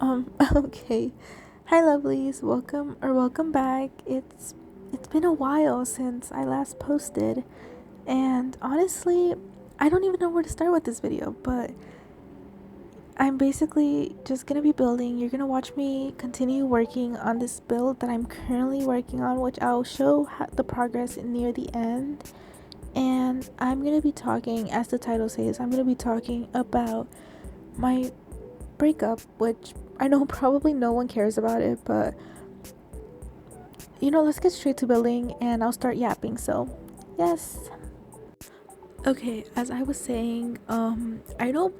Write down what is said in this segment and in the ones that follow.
Okay. Hi lovelies, welcome back. It's been a while since I last posted, and honestly, I don't even know where to start with this video, but I'm basically just gonna be building. You're gonna watch me continue working on this build that I'm currently working on, which I'll show the progress near the end. And I'm gonna be talking, as the title says, I'm gonna be talking about my breakup, which I know probably no one cares about it, but let's get straight to building and I'll start yapping. So, yes. Okay, as I was saying, I know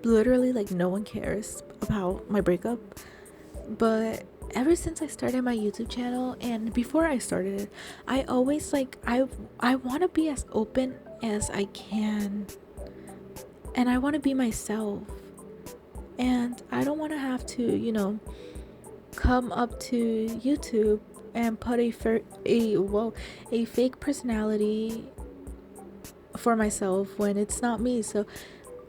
literally like no one cares about my breakup, but ever since I started my YouTube channel and before I started it, I always I want to be as open as I can and I want to be myself. And I don't want to have to, come up to YouTube and put a fake personality for myself when it's not me. So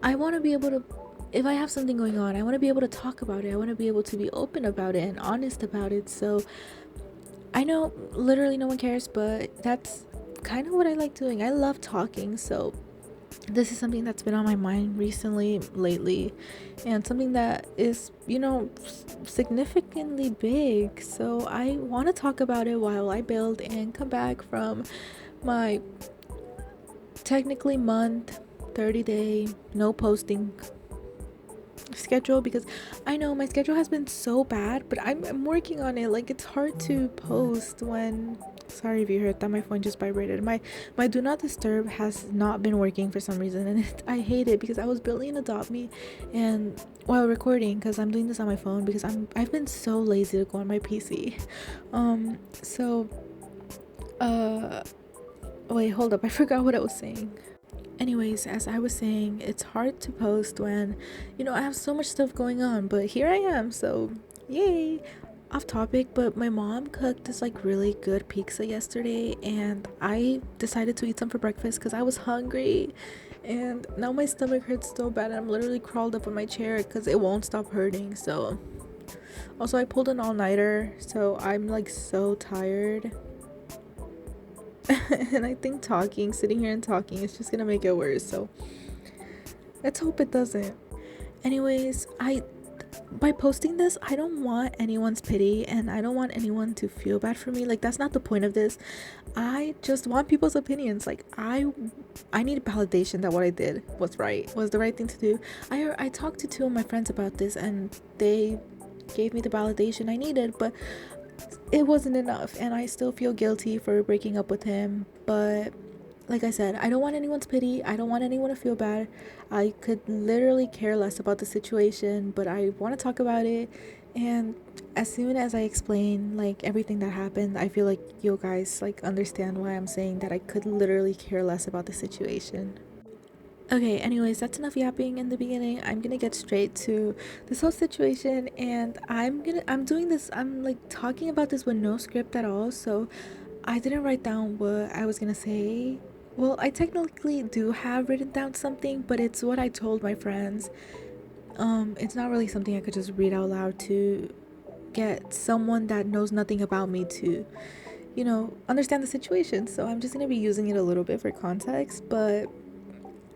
I want to be able to, if I have something going on, I want to be able to talk about it. I want to be able to be open about it and honest about it. So I know literally no one cares, but that's kind of what I like doing. I love talking. So this is something that's been on my mind lately, and something that is, significantly big. So I want to talk about it while I build and come back from my technically month 30-day no posting schedule, because I know my schedule has been so bad, but I'm working on it. Like, it's hard to post when, sorry if you heard that, my phone just vibrated. My do not disturb has not been working for some reason, and I hate it because I was building an adopt me and while recording, because I'm doing this on my phone because I've been so lazy to go on my PC. So wait, hold up, I forgot what I was saying. Anyways, as I was saying, it's hard to post when, I have so much stuff going on, but here I am, so yay! Off topic, but my mom cooked this like really good pizza yesterday, and I decided to eat some for breakfast because I was hungry, and now my stomach hurts so bad, and I'm literally crawled up on my chair because it won't stop hurting. So, also, I pulled an all-nighter, so I'm like so tired. And I think sitting here and talking is just gonna make it worse, so let's hope it doesn't. Anyways, by posting this, I don't want anyone's pity and I don't want anyone to feel bad for me. Like, that's not the point of this. I just want people's opinions. Like, I need validation that what I did was the right thing to do. I talked to two of my friends about this and they gave me the validation I needed, but it wasn't enough, and I still feel guilty for breaking up with him. But like I said, I don't want anyone's pity. I don't want anyone to feel bad. I could literally care less about the situation, but I want to talk about it. And as soon as I explain like everything that happened, I feel like you guys like understand why I'm saying that I could literally care less about the situation. Okay, anyways, that's enough yapping in the beginning. I'm gonna get straight to this whole situation, and I'm doing this, I'm like talking about this with no script at all, so I didn't write down what I was gonna say. Well, I technically do have written down something, but it's what I told my friends. It's not really something I could just read out loud to get someone that knows nothing about me to, understand the situation. So I'm just gonna be using it a little bit for context, but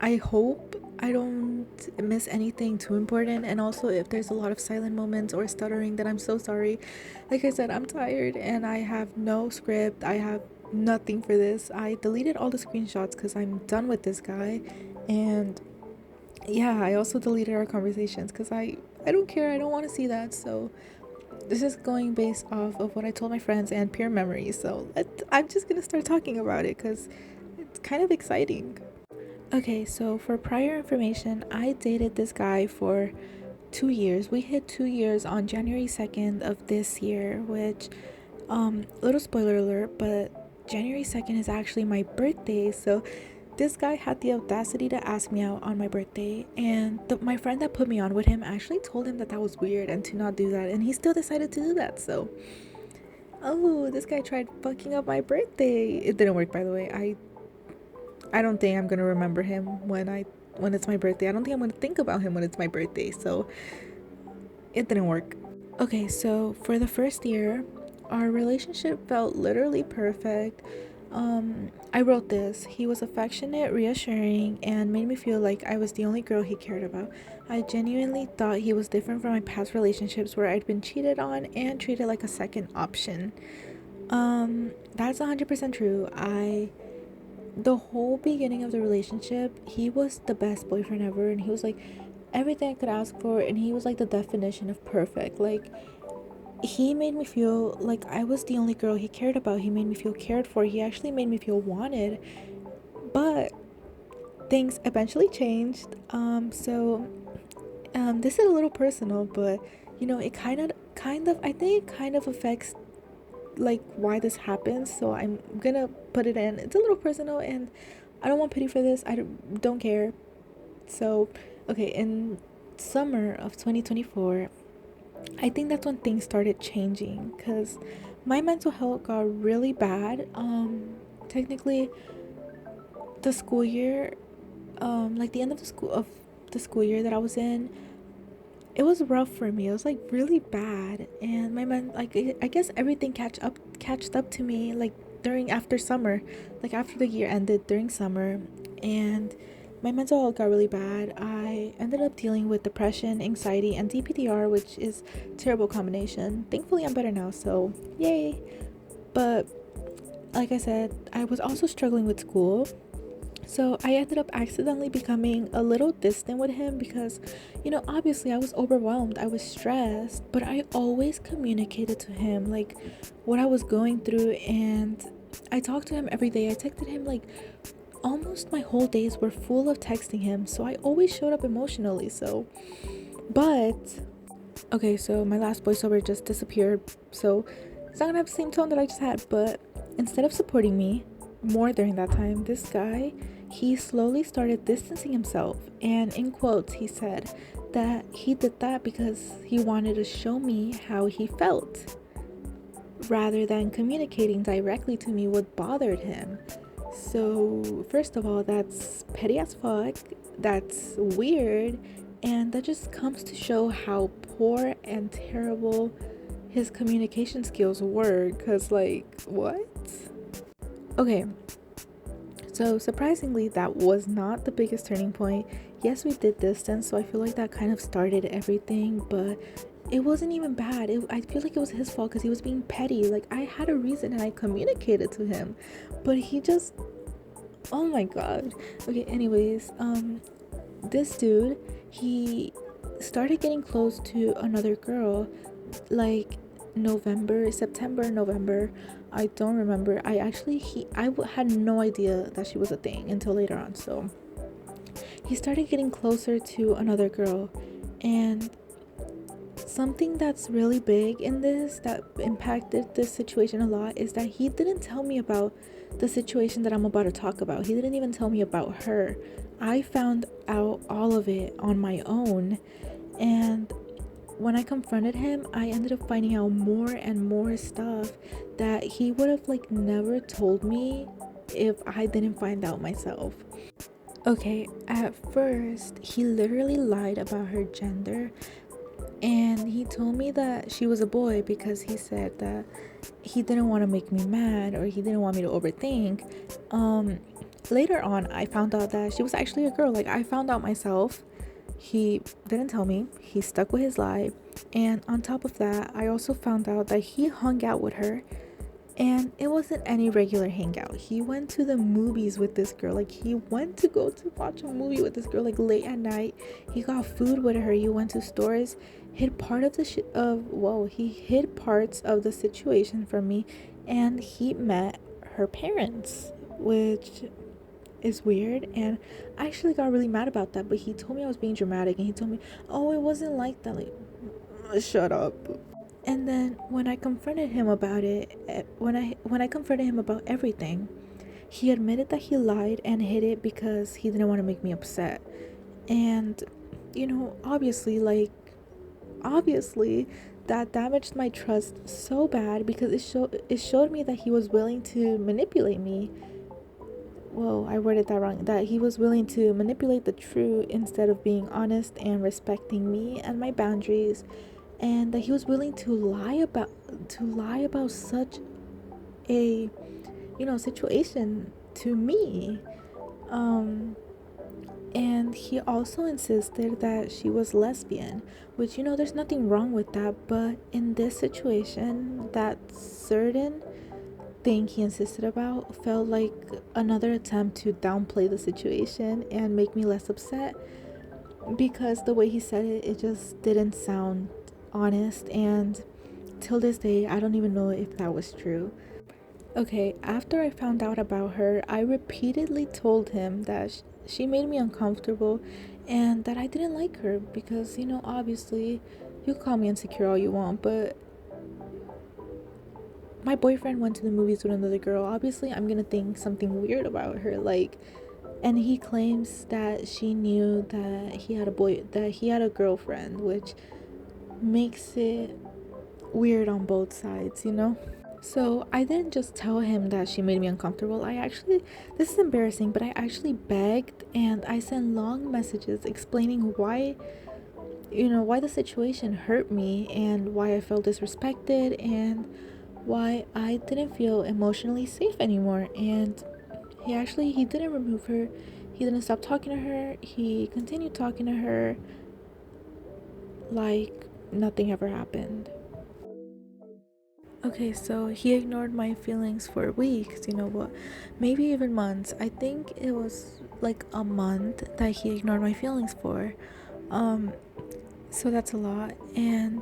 I hope I don't miss anything too important. And also, if there's a lot of silent moments or stuttering, then I'm so sorry. Like I said, I'm tired and I have no script. I have nothing for this. I deleted all the screenshots because I'm done with this guy. And yeah, I also deleted our conversations because I don't care. I don't want to see that. So this is going based off of what I told my friends and pure memories. So I'm just going to start talking about it because it's kind of exciting. Okay, so for prior information, I dated this guy for 2 years. We hit 2 years on January 2nd of this year, which, little spoiler alert, but January 2nd is actually my birthday. So this guy had the audacity to ask me out on my birthday, and my friend that put me on with him actually told him that that was weird and to not do that, and he still decided to do that. So, oh, this guy tried fucking up my birthday. It didn't work, by the way. I don't think I'm gonna remember him when it's my birthday. I don't think I'm gonna think about him when it's my birthday. So it didn't work. Okay, so for the first year, our relationship felt literally perfect. I wrote this. He was affectionate, reassuring, and made me feel like I was the only girl he cared about. I genuinely thought he was different from my past relationships where I'd been cheated on and treated like a second option. That's 100% true. The whole beginning of the relationship, he was the best boyfriend ever, and he was like everything I could ask for, and he was like the definition of perfect. Like, he made me feel like I was the only girl he cared about. He made me feel cared for. He actually made me feel wanted. But things eventually changed. This is a little personal, but it I think it kind of affects like why this happens. So I'm gonna put it in. It's a little personal, and I don't want pity for this. I don't care. So, okay, in summer of 2024, I think that's when things started changing because my mental health got really bad. Technically, the school year, like the end of the school year that I was in, it was rough for me. It was like really bad, and my man, like I guess everything catched up to me like during after summer, like after the year ended during summer, and my mental health got really bad. I ended up dealing with depression, anxiety, and DPDR, which is a terrible combination. Thankfully, I'm better now, so yay. But like I said, I was also struggling with school. So I ended up accidentally becoming a little distant with him because, obviously I was overwhelmed, I was stressed, but I always communicated to him like what I was going through, and I talked to him every day. I texted him like almost my whole days were full of texting him, so I always showed up emotionally. But okay, so my last voiceover just disappeared, so it's not gonna have the same tone that I just had. But instead of supporting me more during that time, this guy, he slowly started distancing himself, and in quotes he said that he did that because he wanted to show me how he felt rather than communicating directly to me what bothered him. So first of all, that's petty as fuck, that's weird, and that just comes to show how poor and terrible his communication skills were. Because, like, what? Okay, so surprisingly, that was not the biggest turning point. Yes, we did distance, so I feel like that kind of started everything, but it wasn't even bad. I feel like it was his fault because he was being petty. Like, I had a reason and I communicated to him, but he just, oh my god. Okay, anyways, this dude, he started getting close to another girl like September, November. I don't remember. Had no idea that she was a thing until later on. So he started getting closer to another girl, and something that's really big in this that impacted this situation a lot is that he didn't tell me about the situation that I'm about to talk about. He didn't even tell me about her. I found out all of it on my own, and when I confronted him, I ended up finding out more and more stuff that he would have like never told me if I didn't find out myself. Okay, at first, he literally lied about her gender, and he told me that she was a boy because he said that he didn't want to make me mad or he didn't want me to overthink. Later on, I found out that she was actually a girl. Like, I found out myself. He didn't tell me. He stuck with his lie. And on top of that, I also found out that he hung out with her, and it wasn't any regular hangout. He went to the movies with this girl. Like, he went to go to watch a movie with this girl, like, late at night. He got food with her. He went to stores, hid part of he hid parts of the situation from me, and he met her parents, which is weird. And I actually got really mad about that, but he told me I was being dramatic, and he told me, oh, it wasn't like that. Like, shut up. And then when I confronted him about it, when I confronted him about everything, he admitted that he lied and hid it because he didn't want to make me upset. And obviously that damaged my trust so bad because it showed me that he was willing to manipulate me. Whoa, I worded that wrong. That he was willing to manipulate the truth instead of being honest and respecting me and my boundaries. and that he was willing to lie about such a, you know, situation to me. um and he also insisted that she was lesbian, which, you know, there's nothing wrong with that, but in this situation, that certain thing he insisted about felt like another attempt to downplay the situation and make me less upset, because the way he said it, it just didn't sound honest, and till this day I don't even know if that was true. Okay, after I found out about her, I repeatedly told him that she made me uncomfortable and that I didn't like her because, you know, obviously, you call me insecure all you want, but my boyfriend went to the movies with another girl. Obviously, I'm gonna think something weird about her. Like, and he claims that she knew that he had a girlfriend, which makes it weird on both sides, you know? So I didn't just tell him that she made me uncomfortable. This is embarrassing, but I actually begged and I sent long messages explaining why, you know, why the situation hurt me and why I felt disrespected and why I didn't feel emotionally safe anymore. And he didn't remove her. He didn't stop talking to her. He continued talking to her like nothing ever happened. Okay, so he ignored my feelings for weeks, you know what? Maybe even months. I think it was like a month that he ignored my feelings for. Um, so that's a lot. And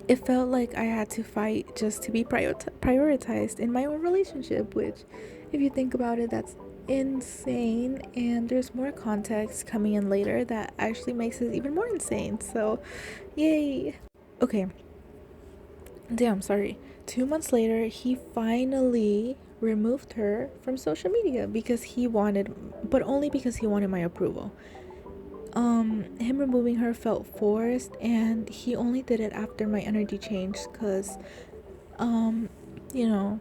it felt like I had to fight just to be prioritized in my own relationship, which, if you think about it, that's insane. And there's more context coming in later that actually makes it even more insane. So, yay. Okay, damn, sorry. 2 months later, he finally removed her from social media because he wanted, but only because he wanted my approval. Him removing her felt forced, and he only did it after my energy changed. Cause, um, you know,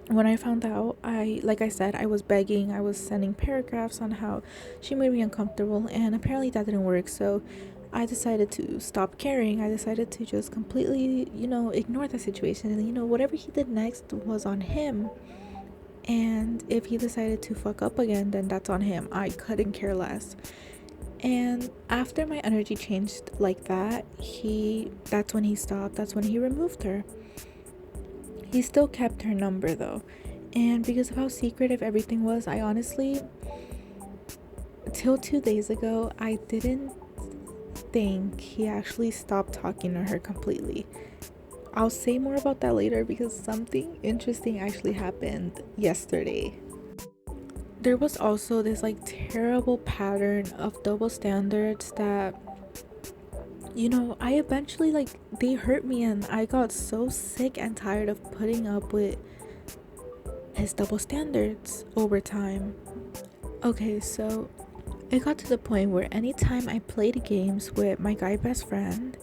when I found out, like I said, I was begging, I was sending paragraphs on how she made me uncomfortable, and apparently that didn't work. So I decided to stop caring. I decided to just completely, you know, ignore the situation. And, you know, whatever he did next was on him. And if he decided to fuck up again, then that's on him. I couldn't care less. And after my energy changed like that, that's when he stopped. That's when he removed her. He still kept her number though. And because of how secretive everything was, I honestly, till 2 days ago, I didn't think he actually stopped talking to her completely. I'll say more about that later because something interesting actually happened yesterday. There was also this like terrible pattern of double standards that, you know, I eventually, like, they hurt me and I got so sick and tired of putting up with his double standards over time. Okay, so it got to the point where anytime I played games with my guy best friend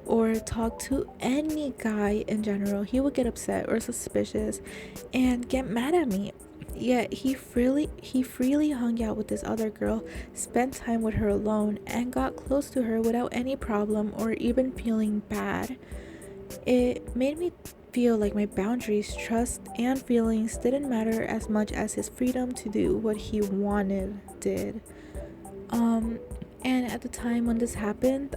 or talked to any guy in general, he would get upset or suspicious and get mad at me. Yet he freely hung out with this other girl, spent time with her alone, and got close to her without any problem or even feeling bad. It made me feel like my boundaries, trust, and feelings didn't matter as much as his freedom to do what he wanted did. Um, and at the time when this happened,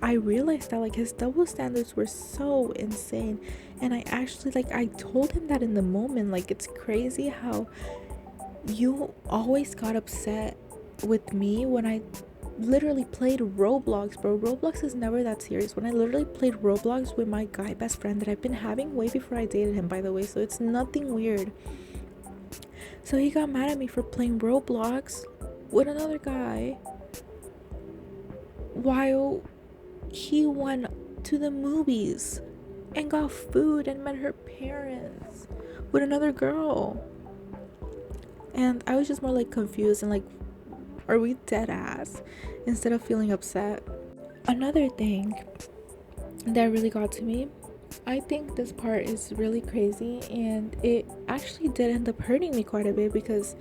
I realized that like his double standards were so insane, and I told him that in the moment. Like, it's crazy how you always got upset with me when I literally played Roblox, bro. Roblox is never that serious. When I literally played Roblox with my guy best friend that I've been having way before I dated him, by the way, so it's nothing weird. So he got mad at me for playing Roblox with another guy while he went to the movies and got food and met her parents with another girl. And I was just more like confused and like, are we dead ass? Instead of feeling upset. Another thing that really got to me, I think this part is really crazy, and it actually did end up hurting me quite a bit because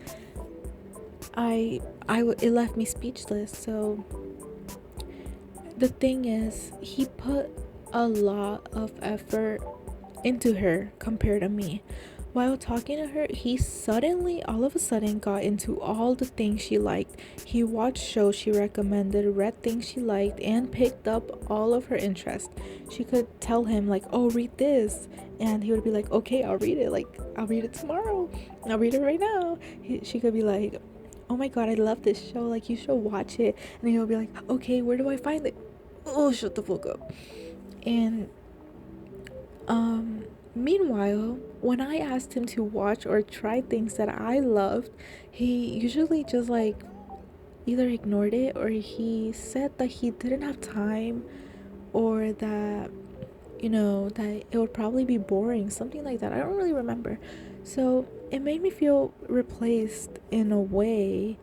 it left me speechless. So The thing is, he put a lot of effort into her compared to me. While talking to her, he suddenly, all of a sudden, got into all the things she liked. He watched shows she recommended, read things she liked, and picked up all of her interests. She could tell him, like, oh, read this. And he would be like, okay, I'll read it. Like, I'll read it tomorrow. I'll read it right now. She could be like, oh my god, I love this show. Like, you should watch it. And he'll be like, okay, where do I find it? Oh, shut the fuck up. And meanwhile, when I asked him to watch or try things that I loved, he usually just like either ignored it, or he said that he didn't have time, or that, that it would probably be boring, something like that. I don't really remember. So it made me feel replaced in a way.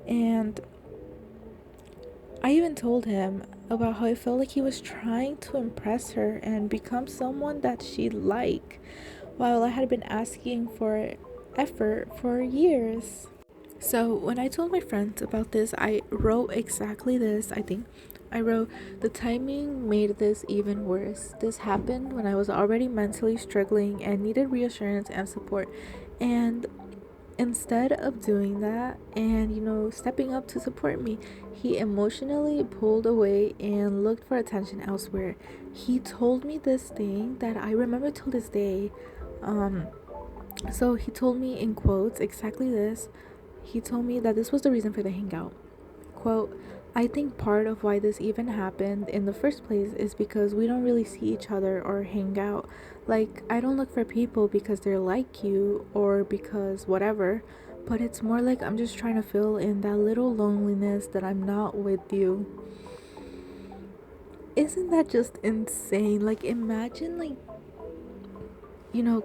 And I even told him about how I felt like he was trying to impress her and become someone that she'd like, while I had been asking for effort for years. So when I told my friends about this, I wrote exactly this. I think I wrote, the timing made this even worse. This happened when I was already mentally struggling and needed reassurance and support. And instead of doing that and, stepping up to support me, he emotionally pulled away and looked for attention elsewhere. He told me this thing that I remember till this day. So he told me in quotes exactly this. He told me that this was the reason for the hangout. Quote, I think part of why this even happened in the first place is because we don't really see each other or hang out. Like, I don't look for people because they're like you or because whatever, but it's more like I'm just trying to fill in that little loneliness that I'm not with you. Isn't that just insane? Like, imagine, like,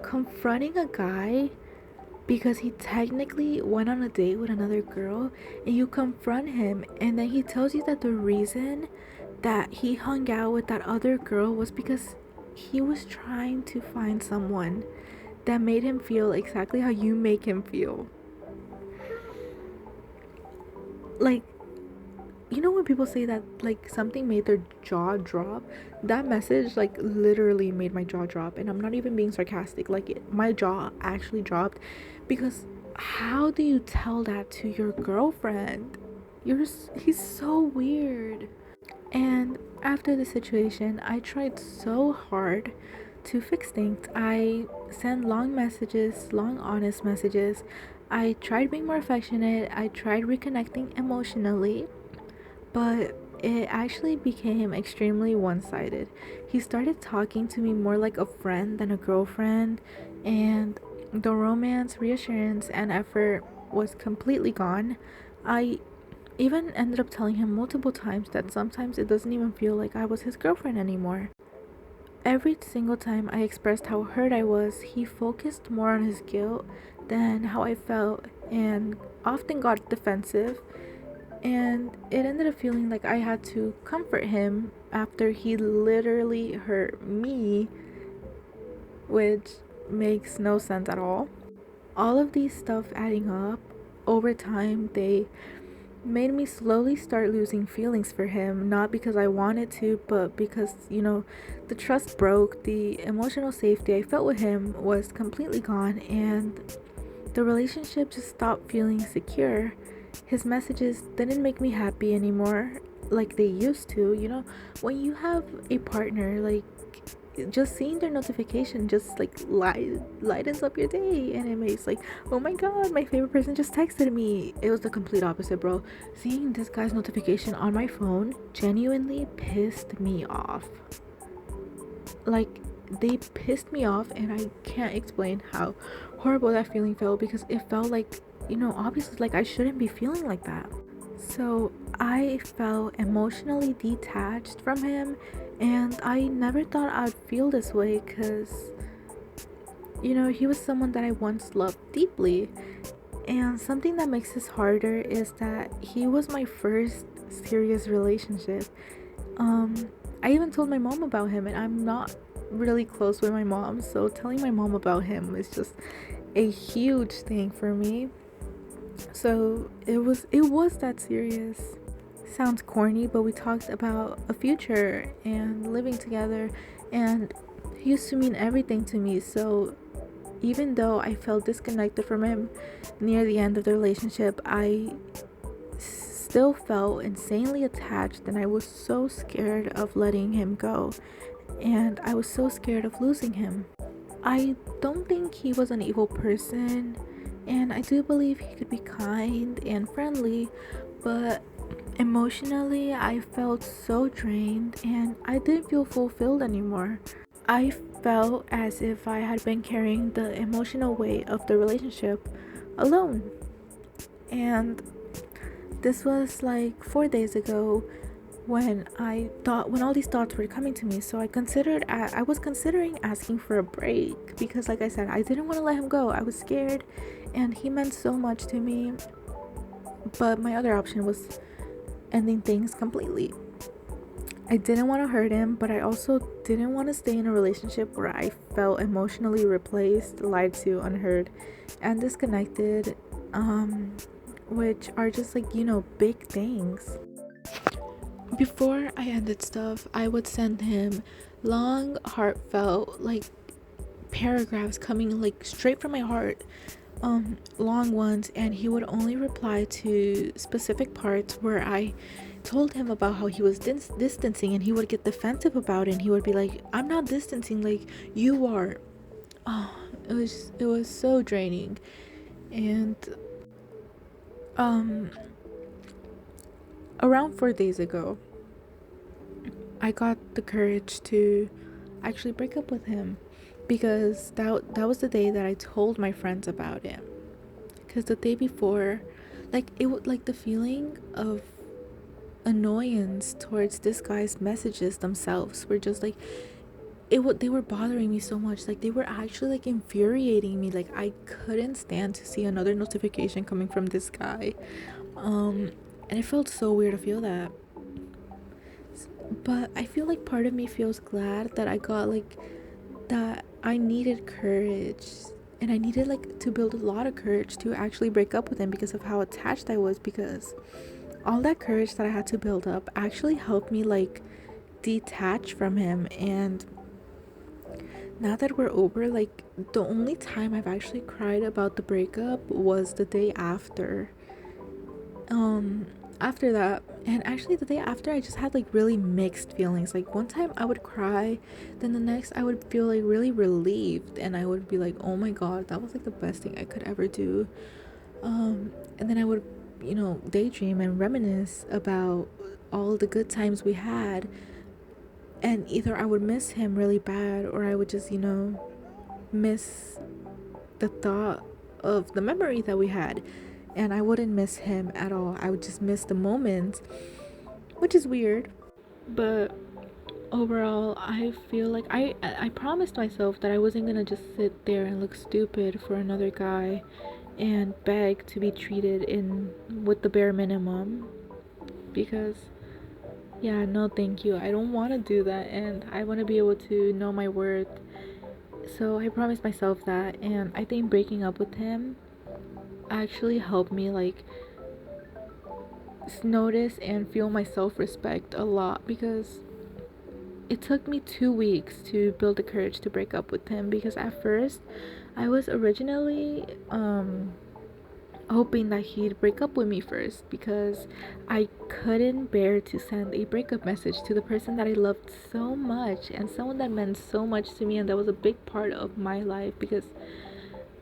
confronting a guy because he technically went on a date with another girl, and you confront him, and then he tells you that the reason that he hung out with that other girl was because he was trying to find someone that made him feel exactly how you make him feel. Like, when people say that like something made their jaw drop, that message like literally made my jaw drop, and I'm not even being sarcastic. Like, my jaw actually dropped, because how do you tell that to your girlfriend? He's so weird. And after the situation, I tried so hard to fix things. I sent long messages, long honest messages. I tried being more affectionate. I tried reconnecting emotionally, but it actually became extremely one-sided. He started talking to me more like a friend than a girlfriend, and the romance, reassurance, and effort was completely gone. I even ended up telling him multiple times that sometimes it doesn't even feel like I was his girlfriend anymore. Every single time I expressed how hurt I was, he focused more on his guilt than how I felt, and often got defensive. And it ended up feeling like I had to comfort him after he literally hurt me, which makes no sense at all. All of these stuff adding up over time, they made me slowly start losing feelings for him, not because I wanted to, but because, the trust broke, the emotional safety I felt with him was completely gone, and the relationship just stopped feeling secure. His messages didn't make me happy anymore like they used to. When you have a partner, like, just seeing their notification just like lightens up your day, and it makes like, oh my god, my favorite person just texted me. It was the complete opposite, bro. Seeing this guy's notification on my phone genuinely pissed me off. Like, they pissed me off, and I can't explain how horrible that feeling felt, because it felt like, obviously, like, I shouldn't be feeling like that. So I felt emotionally detached from him, and I never thought I'd feel this way, because, he was someone that I once loved deeply. And something that makes this harder is that he was my first serious relationship. I even told my mom about him, and I'm not really close with my mom, so telling my mom about him is just a huge thing for me. So it was that serious. sounds corny, but we talked about a future and living together, and he used to mean everything to me. So even though I felt disconnected from him near the end of the relationship, I still felt insanely attached, and I was so scared of letting him go, and I was so scared of losing him. I don't think he was an evil person, and I do believe he could be kind and friendly, but emotionally I felt so drained and I didn't feel fulfilled anymore. I felt as if I had been carrying the emotional weight of the relationship alone. And this was like 4 days ago when all these thoughts were coming to me. So I was considering asking for a break because, like I said, I didn't want to let him go. I was scared and he meant so much to me. But my other option was ending things completely. I didn't want to hurt him, but I also didn't want to stay in a relationship where I felt emotionally replaced, lied to, unheard, and disconnected, which are just like, big things. Before I ended stuff, I would send him long, heartfelt, like paragraphs coming like straight from my heart, long ones, and he would only reply to specific parts where I told him about how he was distancing, and he would get defensive about it, and he would be like, I'm not distancing, like you are. Oh, it was so draining. And around 4 days ago, I got the courage to actually break up with him, because that was the day that I told my friends about it. Because the day before, like it would, like the feeling of annoyance towards this guy's messages themselves were just like, they were bothering me so much. Like they were actually like infuriating me. Like I couldn't stand to see another notification coming from this guy. And it felt so weird to feel that. But I feel like part of me feels glad that I got like that. I needed courage, and I needed like to build a lot of courage to actually break up with him because of how attached I was, because all that courage that I had to build up actually helped me like detach from him. And now that we're over, like the only time I've actually cried about the breakup was the day after. After that, and actually the day after, I just had like really mixed feelings. Like one time I would cry, then the next I would feel like really relieved, and I would be like, oh my god, that was like the best thing I could ever do. And then I would, daydream and reminisce about all the good times we had, and either I would miss him really bad, or I would just, miss the thought of the memory that we had, and I wouldn't miss him at all. I would just miss the moment, which is weird. But overall, I feel like I promised myself that I wasn't gonna just sit there and look stupid for another guy and beg to be treated in with the bare minimum, because yeah, no thank you. I don't want to do that, and I want to be able to know my worth. So I promised myself that, and I think breaking up with him actually helped me like notice and feel my self-respect a lot, because it took me 2 weeks to build the courage to break up with him. Because at first I was originally hoping that he'd break up with me first, because I couldn't bear to send a breakup message to the person that I loved so much, and someone that meant so much to me, and that was a big part of my life. Because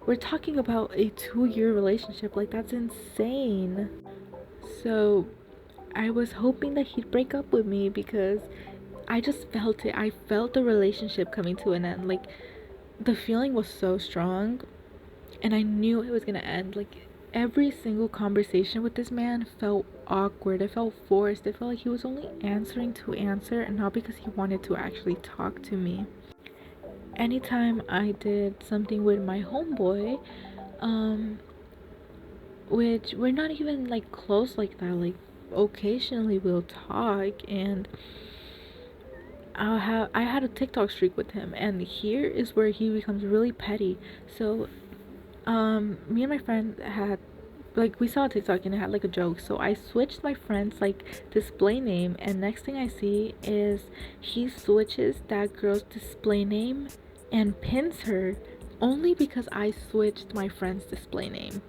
we're talking about a 2-year relationship, like that's insane. So I was hoping that he'd break up with me, because I just felt it. I felt the relationship coming to an end. Like the feeling was so strong, and I knew it was gonna end. Like every single conversation with this man felt awkward. It felt forced. It felt like he was only answering to answer, and not because he wanted to actually talk to me. Anytime I did something with my homeboy, um, which we're not even like close like that, like occasionally we'll talk, and I had a TikTok streak with him, and here is where he becomes really petty. So me and my friend had like we saw a TikTok and it had like a joke. So I switched my friend's like display name, and next thing I see is he switches that girl's display name and pins her only because I switched my friend's display name.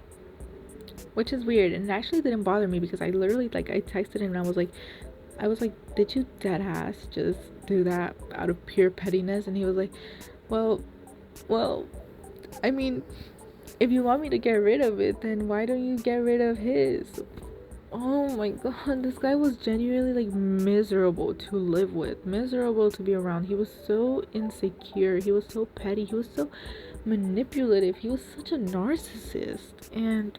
Which is weird, and it actually didn't bother me because I literally like I texted him and I was like, did you dead ass just do that out of pure pettiness? And he was like, well, well, I mean, if you want me to get rid of it, then why don't you get rid of his? Oh my god, this guy was genuinely like miserable to live with, miserable to be around. He was so insecure, he was so petty, he was so manipulative, he was such a narcissist. And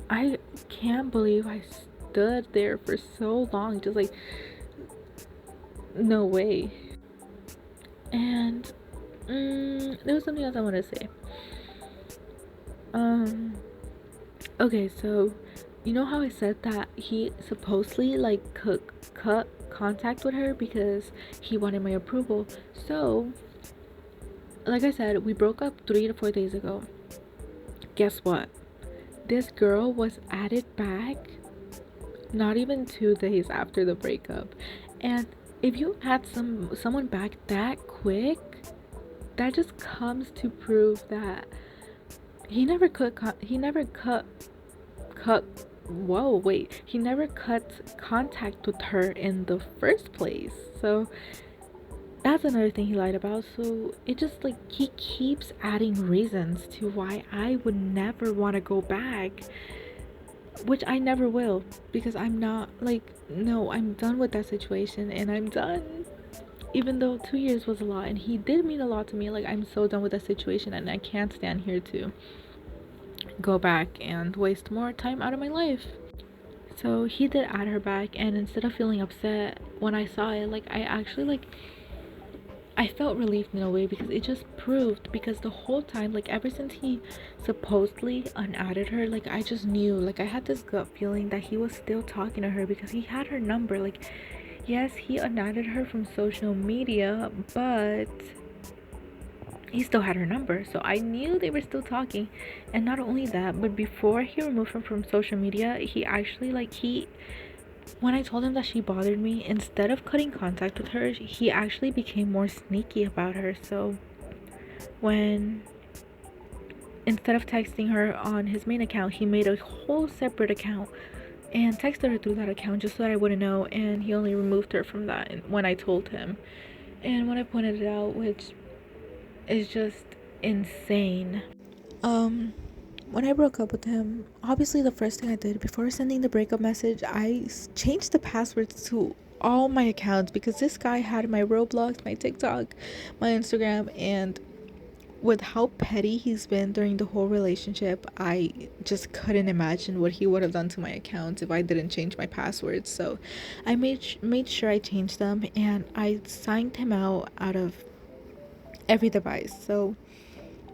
I can't believe I stood there for so long, just like, no way. And there was something else I wanted to say. Okay, so you know how I said that he supposedly like cut contact with her because he wanted my approval. So, like I said, we broke up 3 to 4 days ago. Guess what? This girl was added back not even 2 days after the breakup. And if you add someone back that quick, that just comes to prove that he never cut contact with her in the first place. So that's another thing he lied about. So it just like he keeps adding reasons to why I would never want to go back, which I never will, because I'm not like, no, I'm done with that situation, and I'm done. Even though 2 years was a lot and he did mean a lot to me, like I'm so done with that situation, and I can't stand here to go back and waste more time out of my life. So he did add her back, and instead of feeling upset when I saw it, like I actually like I felt relieved in a way, because it just proved, because the whole time, like ever since he supposedly unadded her, like I just knew, like I had this gut feeling that he was still talking to her because he had her number. Like, yes, he unadded her from social media, but he still had her number, so I knew they were still talking. And not only that, but before he removed her from social media, he actually like he when I told him that she bothered me, instead of cutting contact with her, he actually became more sneaky about her. So when, instead of texting her on his main account, he made a whole separate account and texted her through that account just so that I wouldn't know. And he only removed her from that when I told him, and when I pointed it out, which is just insane. When I broke up with him, obviously the first thing I did before sending the breakup message, I changed the passwords to all my accounts, because this guy had my Roblox, my TikTok, my Instagram, and with how petty he's been during the whole relationship, I just couldn't imagine what he would have done to my accounts if I didn't change my passwords. So I made sure I changed them, and I signed him out of every device. So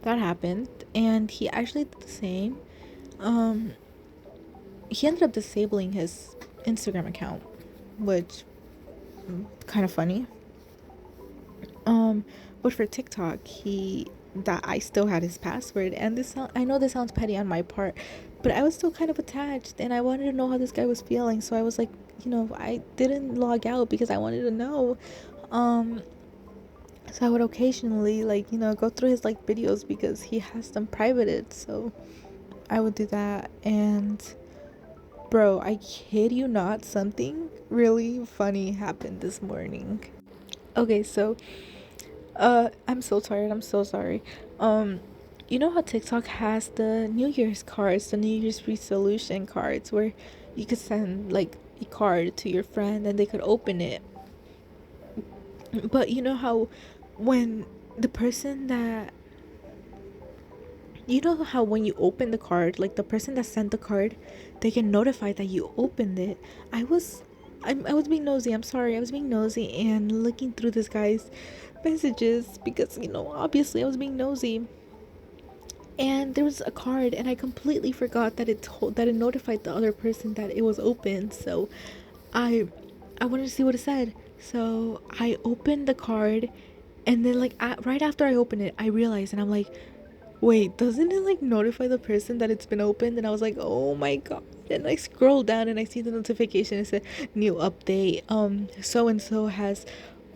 that happened, and he actually did the same. He ended up disabling his Instagram account, which kind of funny. But for TikTok, that I still had his password, and I know this sounds petty on my part, but I was still kind of attached, and I wanted to know how this guy was feeling. So I was like, I didn't log out because I wanted to know. So I would occasionally go through his videos, because he has them privated. So I would do that. And bro, I kid you not, something really funny happened this morning. Okay, so I'm so tired. I'm so sorry. You know how TikTok has the New Year's cards, the New Year's resolution cards, where you could send like a card to your friend and they could open it. But you know how when the person that you know how when you open the card, like the person that sent the card, they get notified that you opened it. I was being nosy. I'm sorry. I was being nosy and looking through this guy's messages, because obviously I was being nosy. And there was a card, and I completely forgot that it notified the other person that it was open. So I wanted to see what it said. So I opened the card, and then right after I opened it, I realized, and I'm like, wait, doesn't it like notify the person that it's been opened? And I was like, oh my god. And I scroll down and I see the notification. It said new update. So and so has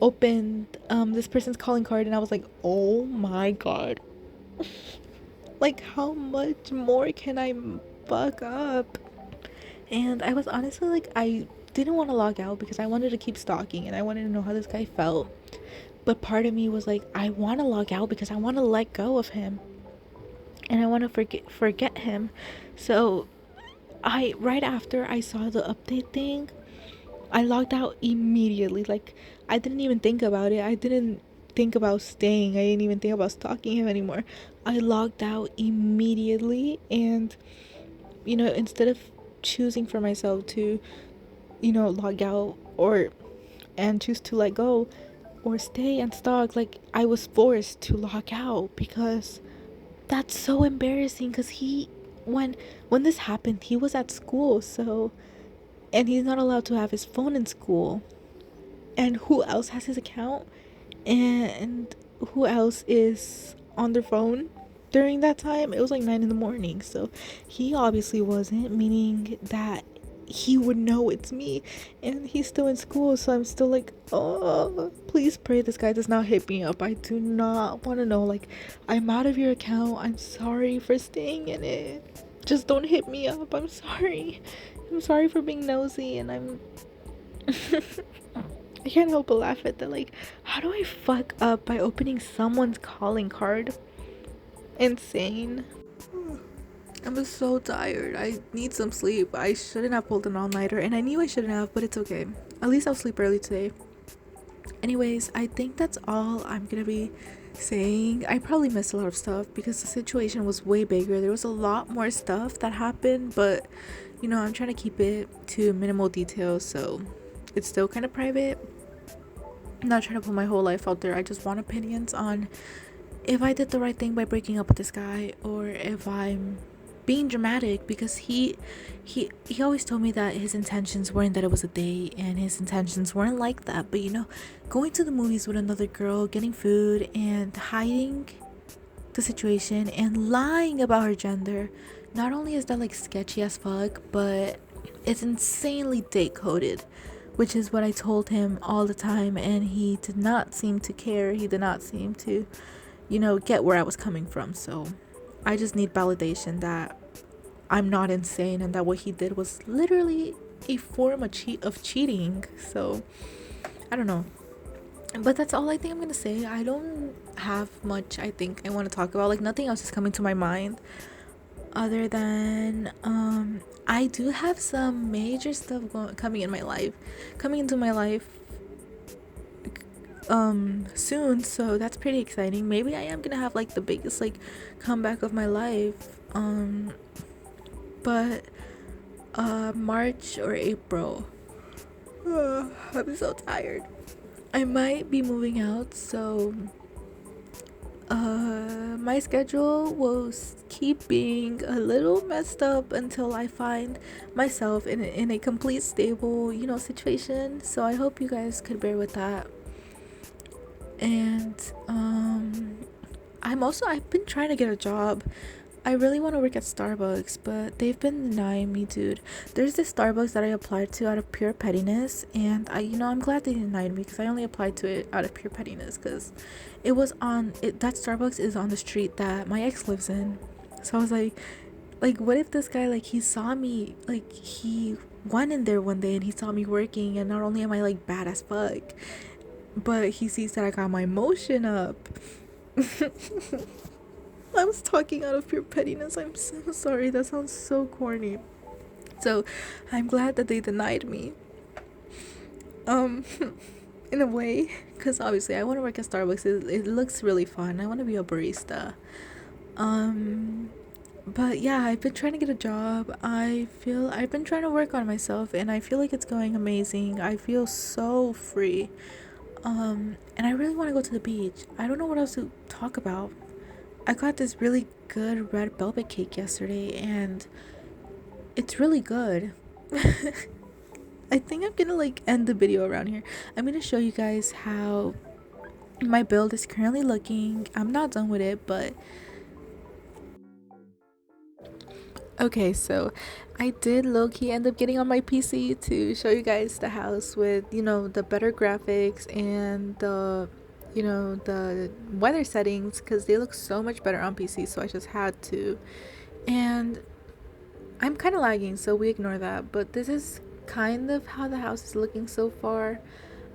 opened this person's calling card, and I was like, oh my god. Like, how much more can I fuck up? And I was honestly like, I didn't want to log out because I wanted to keep stalking and I wanted to know how this guy felt. But part of me was like, I want to log out because I want to let go of him and I want to forget him. So I right after I saw the update thing, I logged out immediately. Like, I didn't even think about it. I didn't think about staying. I didn't even think about stalking him anymore. I logged out immediately, and instead of choosing for myself to log out or and choose to let go or stay and stalk, like, I was forced to log out because that's so embarrassing. Because when this happened, he was at school, so, and he's not allowed to have his phone in school, and who else has his account, and who else is on their phone during that time? It was like 9 in the morning, so he obviously wasn't, meaning that he would know it's me, and he's still in school. So I'm still like, oh, please pray this guy does not hit me up. I do not want to know, like, I'm out of your account, I'm sorry for staying in it, just don't hit me up. I'm sorry for being nosy. And I can't help but laugh at that. Like, how do I fuck up by opening someone's calling card? Insane. I'm so tired. I need some sleep. I shouldn't have pulled an all-nighter, and I knew I shouldn't have, but it's okay. At least I'll sleep early today. Anyways, I think that's all I'm gonna be saying. I probably missed a lot of stuff because the situation was way bigger. There was a lot more stuff that happened, but I'm trying to keep it to minimal details, so it's still kind of private. I'm not trying to put my whole life out there. I just want opinions on if I did the right thing by breaking up with this guy, or if I'm being dramatic, because he always told me that his intentions weren't that it was a date, and his intentions weren't like that. But going to the movies with another girl, getting food, and hiding the situation and lying about her gender, not only is that like sketchy as fuck, but it's insanely date coded, which is what I told him all the time, and he did not seem to care. He did not seem to get where I was coming from. So I just need validation that I'm not insane and that what he did was literally a form of cheating. So I don't know, but that's all I think I'm gonna say. I don't have much I think I want to talk about. Like, nothing else is coming to my mind other than I do have some major stuff coming into my life soon, so that's pretty exciting. Maybe I am gonna have like the biggest like comeback of my life, but March or April. I'm so tired. I might be moving out, so my schedule will keep being a little messed up until I find myself in a complete stable situation. So I hope you guys could bear with that. And I've been trying to get a job. I really want to work at Starbucks, but they've been denying me, dude. There's this Starbucks that I applied to out of pure pettiness, and I'm glad they denied me, because I only applied to it out of pure pettiness, because it was that Starbucks is on the street that my ex lives in. So I was like, what if this guy, like, he saw me, like, he went in there one day and he saw me working, and not only am I like bad as fuck, but he sees that I got my emotion up. I was talking out of pure pettiness. I'm so sorry. That sounds so corny. So I'm glad that they denied me. In a way, because obviously I want to work at Starbucks. It looks really fun. I want to be a barista. But yeah, I've been trying to get a job. I've been trying to work on myself, and I feel like it's going amazing. I feel so free. And I really want to go to the beach. I don't know what else to talk about. I got this really good red velvet cake yesterday, and it's really good. I think I'm gonna like end the video around here. I'm gonna show you guys how my build is currently looking. I'm not done with it, but Okay, so I did low-key end up getting on my PC to show you guys the house with, the better graphics and the weather settings because they look so much better on PC, so I just had to. And I'm kind of lagging, so we ignore that, but this is kind of how the house is looking so far.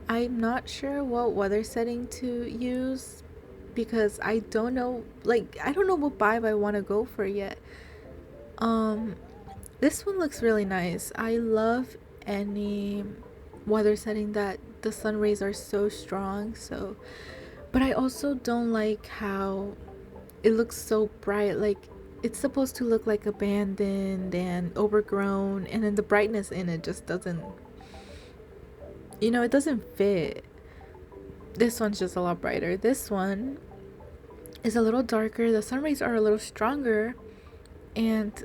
I'm not sure what weather setting to use because I don't know, I don't know what vibe I want to go for yet. Um, this one looks really nice. I love any weather setting that the sun rays are so strong, but I also don't like how it looks so bright. Like, it's supposed to look like abandoned and overgrown, and then the brightness in it just doesn't, it doesn't fit. This one's just a lot brighter. This one is a little darker. The sun rays are a little stronger, and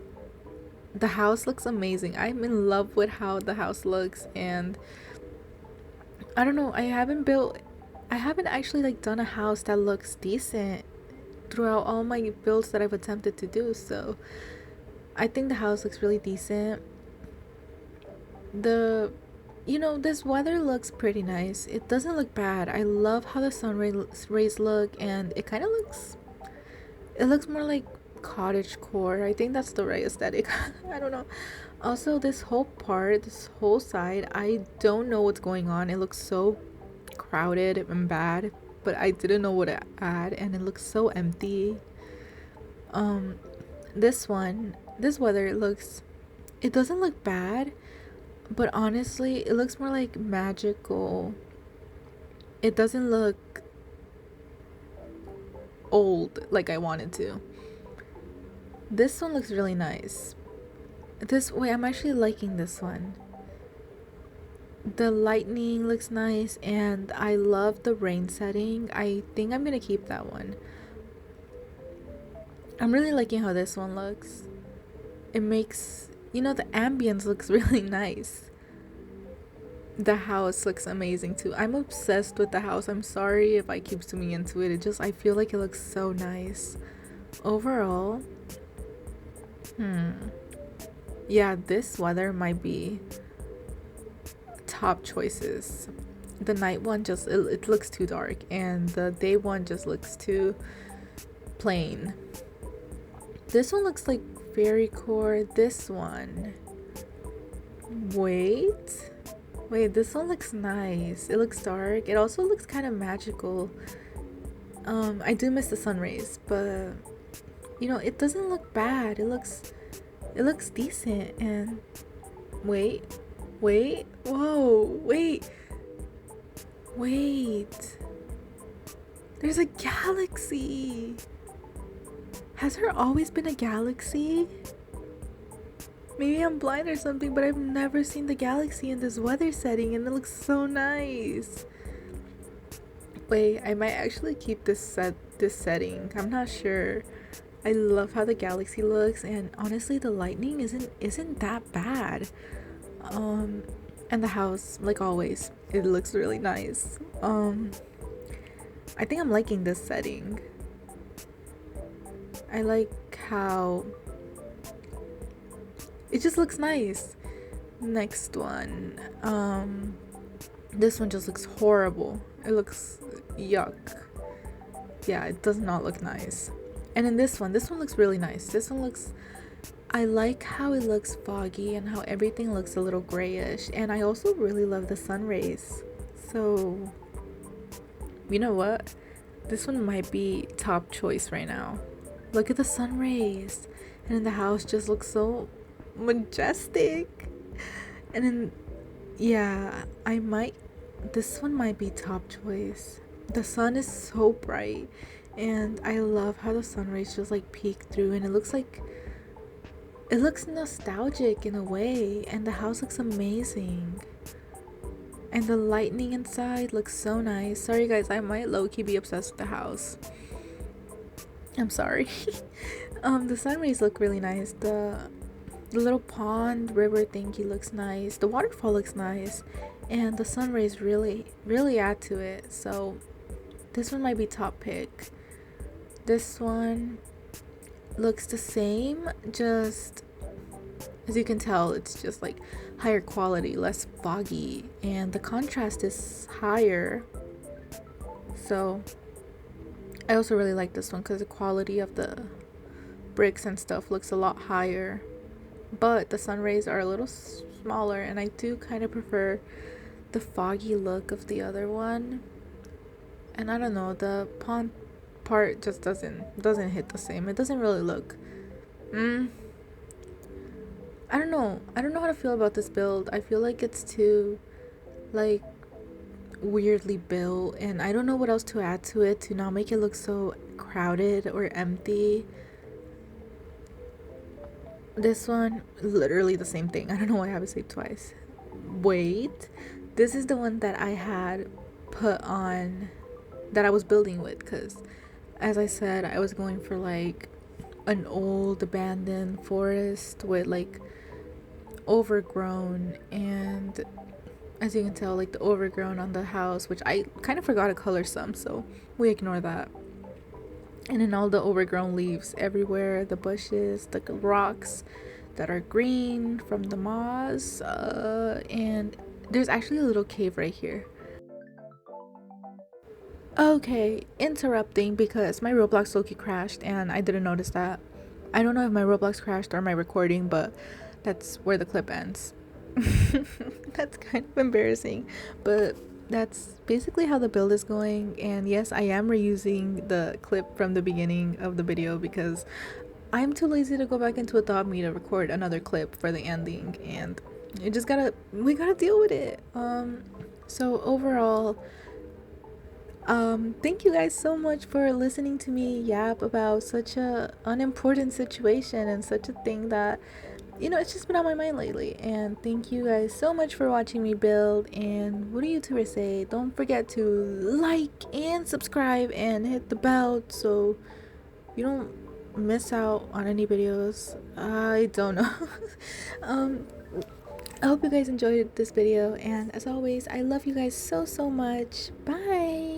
the house looks amazing. I'm in love with how the house looks, and I don't know, I haven't actually done a house that looks decent throughout all my builds that I've attempted to do, so I think the house looks really decent. This weather looks pretty nice. It doesn't look bad. I love how the rays look, and it looks more like cottage core. I think that's the right aesthetic. I don't know. Also, this whole side, I don't know what's going on. It looks so crowded and bad, but I didn't know what to add, and it looks so empty. This weather, it doesn't look bad, but honestly, it looks more like magical. It doesn't look old like I wanted to. This one looks really nice. I'm actually liking this one. The lightning looks nice, and I love the rain setting. I think I'm gonna keep that one. I'm really liking how this one looks. It makes, the ambience looks really nice. The house looks amazing too. I'm obsessed with the house. I'm sorry if I keep zooming into it. I feel like it looks so nice. Overall, yeah, this weather might be top choices. The night one it looks too dark, and the day one just looks too plain. This one looks like fairy core. This one, wait, this one looks nice. It looks dark. It also looks kind of magical. I do miss the sun rays, but it doesn't look bad. It looks decent. And wait, whoa, wait, there's a galaxy. Has there always been a galaxy? Maybe I'm blind or something, but I've never seen the galaxy in this weather setting, and it looks so nice. Wait, I might actually keep this setting. I'm not sure. I love how the galaxy looks, and honestly, the lightning isn't that bad. And the house, like always, it looks really nice. I think I'm liking this setting. I like how it just looks nice. Next one, this one just looks horrible. It looks yuck. Yeah, it does not look nice. And then this one looks really nice. I like how it looks foggy and how everything looks a little grayish, and I also really love the sun rays. So, you know what? This one might be top choice right now. Look at the sun rays, and then the house just looks so majestic. And then, yeah, this one might be top choice. The sun is so bright, and I love how the sun rays just peek through, and it looks nostalgic in a way, and the house looks amazing. And the lightning inside looks so nice. Sorry guys, I might low-key be obsessed with the house. I'm sorry. The sun rays look really nice. The little pond river thingy looks nice. The waterfall looks nice, and the sun rays really add to it. So this one might be top pick. This one looks the same, just As you can tell, it's just like higher quality, less foggy, and the contrast is higher. So I also really like this one because the quality of the bricks and stuff looks a lot higher, but the sun rays are a little smaller, and I do kind of prefer the foggy look of the other one. And I don't know, the pond part just doesn't hit the same. It doesn't really look I don't know. I don't know how to feel about this build. I feel like it's too like weirdly built, and I don't know what else to add to it to not make it look so crowded or empty. This one, literally the same thing. I don't know why I have to say it twice. Wait, this is the one that I had put on, that I was building with, because as I said, I was going for like an old abandoned forest with like overgrown, and as you can tell, like the overgrown on the house, which I kind of forgot to color some, so we ignore that. And then all the overgrown leaves everywhere, the bushes, the rocks that are green from the moss, and there's actually a little cave right here. Okay, interrupting because my Roblox Loki crashed and I didn't notice that. I don't know if my Roblox crashed or my recording, but that's where the clip ends. That's kind of embarrassing, but that's basically how the build is going. And yes, I am reusing the clip from the beginning of the video because I'm too lazy to go back into Adobe Me to record another clip for the ending, and we gotta deal with it. So overall, thank you guys so much for listening to me yap about such a unimportant situation and such a thing that, you know, it's just been on my mind lately. And thank you guys so much for watching me build. And what do YouTubers say? Don't forget to like and subscribe and hit the bell so you don't miss out on any videos. I don't know. um I hope you guys enjoyed this video, and as always, I love you guys so much. Bye.